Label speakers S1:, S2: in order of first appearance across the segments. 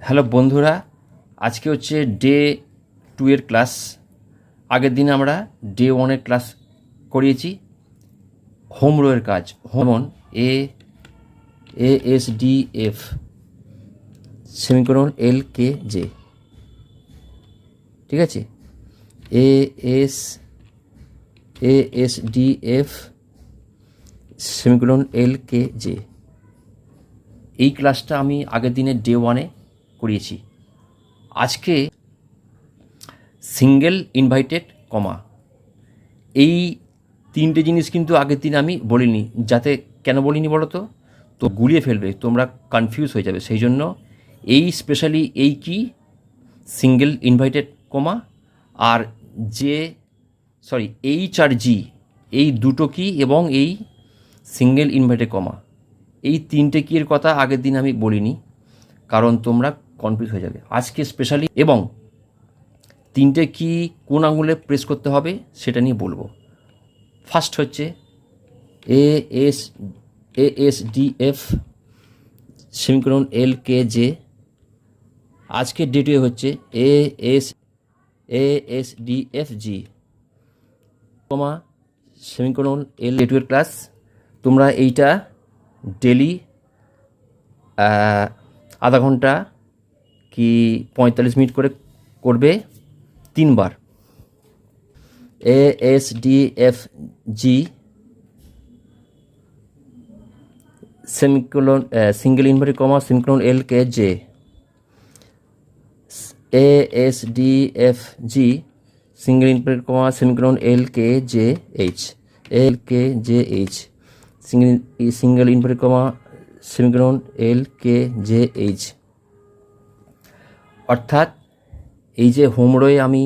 S1: Hello বন্ধুরা, আজকে হচ্ছে ডে 2 এর ক্লাস। আগের দিন আমরা ডে 1 এর ক্লাস করিয়েছি। হোম রোয়ের কাজ, যেমন ASDF সেমিকোলন LKJ, ঠিক আছে। ASDF সেমিকোলন LKJ, এই ক্লাসটা আমি আগের দিনে ডে 1 এ করিয়েছি। আজকে সিঙ্গেল ইনভাইটেড কমা, এই তিনটে জিনিস কিন্তু আগের দিন আমি বলিনি। যাতে কেন বলিনি বলো তো গুলিয়ে ফেলবে, তোমরা কনফিউজ হয়ে যাবে। সেই জন্য এই স্পেশালি এই কি সিঙ্গেল ইনভাইটেড কমা আর এইচ আর জি, এই দুটো কি এবং এই সিঙ্গেল ইনভাইটেড কমা, এই তিনটে কি এর কথা আগের দিন আমি বলিনি, কারণ তোমরা কনফিউজ হয়ে যাবে। আজকে স্পেশালি এবং তিনটে কি কোন আঙুলে প্রেস করতে হবে সেটা নিয়ে বলবো। ফার্স্ট হচ্ছে ASDF সেমিকোলন LKJ। আজকের ডেটে হচ্ছে ASDFG কমা সেমিকোলন LK2 এর ক্লাস। তোমরা এইটা ডেলি আধা ঘন্টা কি 45 মিনিট করে করবে 3 বার। ASDFG semicolon single inverted comma semicolon LKJ, ASDFG single inverted comma semicolon LKJH, single inverted comma semicolon LKJH। অর্থাৎ এই যে হোম রোয়ে আমি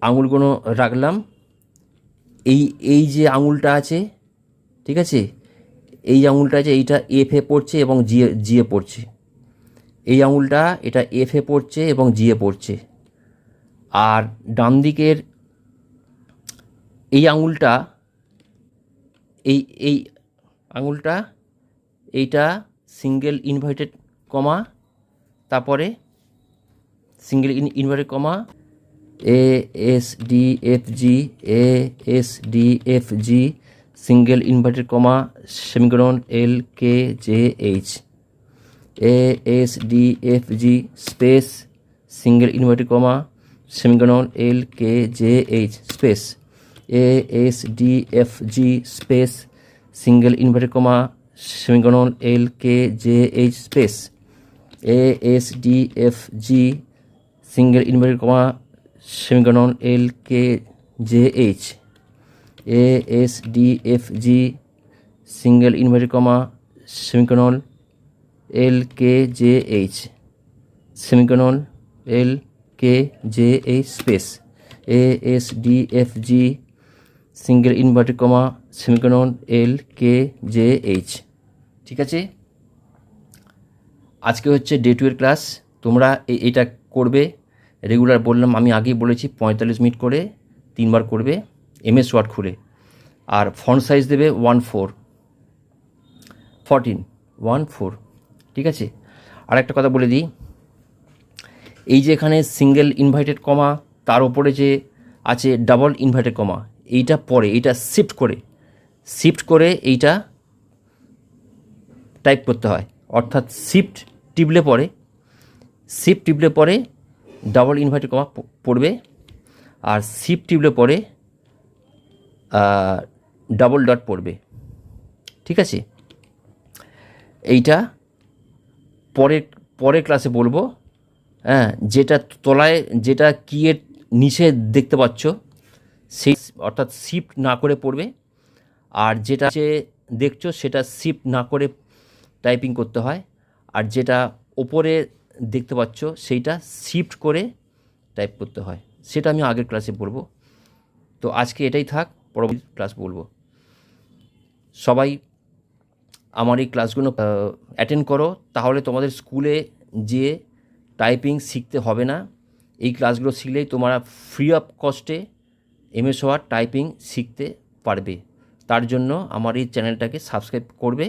S1: আঙুলগুলো রাখলাম, এই যে আঙুলটা আছে, ঠিক আছে, এই আঙুলটা আছে, এইটা এফে পড়ছে এবং জিএ পড়ছে। এই আঙুলটা এটা এফে পড়ছে এবং জিএ পড়ছে। আর ডান দিকের এই আঙুলটা, এই আঙুলটা, এইটা সিঙ্গেল ইনভার্টেড কমা, তারপরে single inverted comma ASDFG single inverted comma semicolon LKJH, ASDFG space single inverted comma semicolon LKJH space, ASDFG space single inverted comma semicolon LKJH space, ASDFG single inverted comma semicolon LKJH, ASDFG single inverted comma semicolon LKJH semicolon LKJH space, ASDFG single inverted comma semicolon LKJH। ঠিক আছে, আজকে হচ্ছে day 2 এর class. তোমরা এটা করবে regular. বললাম, আমি আগেই বলেছি 45 মিনিট করে 3 বার করবে MS ওয়ার্ড খুলে। আর ফন্ট সাইজ দেবে 14, ঠিক আছে। আর একটা কথা বলে দিই, এই যে এখানে সিঙ্গেল ইনভার্টেড কমা, তার উপরে যে আছে ডাবল ইনভার্টেড কমা, এইটা পরে, এইটা শিফট করে এইটা টাইপ করতে হয়। অর্থাৎ শিফট টিপলে পরে ডাবল ইনভার্টেড কমা পড়বে, আর শিফট টিপলে পরে ডাবল ডট পড়বে, ঠিক আছে। এইটা পরের ক্লাসে বলবো। হ্যাঁ, যেটা তলায়, যেটা কিয়ের নিচে দেখতে পাচ্ছ, সেই অর্থাৎ শিফট না করে পড়বে, আর যেটা দেখছো সেটা শিফট না করে টাইপিং করতে হয়, আর যেটা ওপরে দেখতে পাচ্ছ সেইটা শিফট করে টাইপ করতে হয়। সেটা আমি আগের ক্লাসে বলবো। তো আজকে এটাই থাক, পরবর্তী ক্লাস বলবো। সবাই আমার এই ক্লাসগুলো অ্যাটেন্ড করো, তাহলে তোমাদের স্কুলে যে টাইপিং শিখতে হবে না। এই ক্লাসগুলো শিখলেই তোমরা ফ্রি অফ কস্টে MS ওয়ার্ড টাইপিং শিখতে পারবে। তার জন্য আমার এই চ্যানেলটাকে সাবস্ক্রাইব করবে।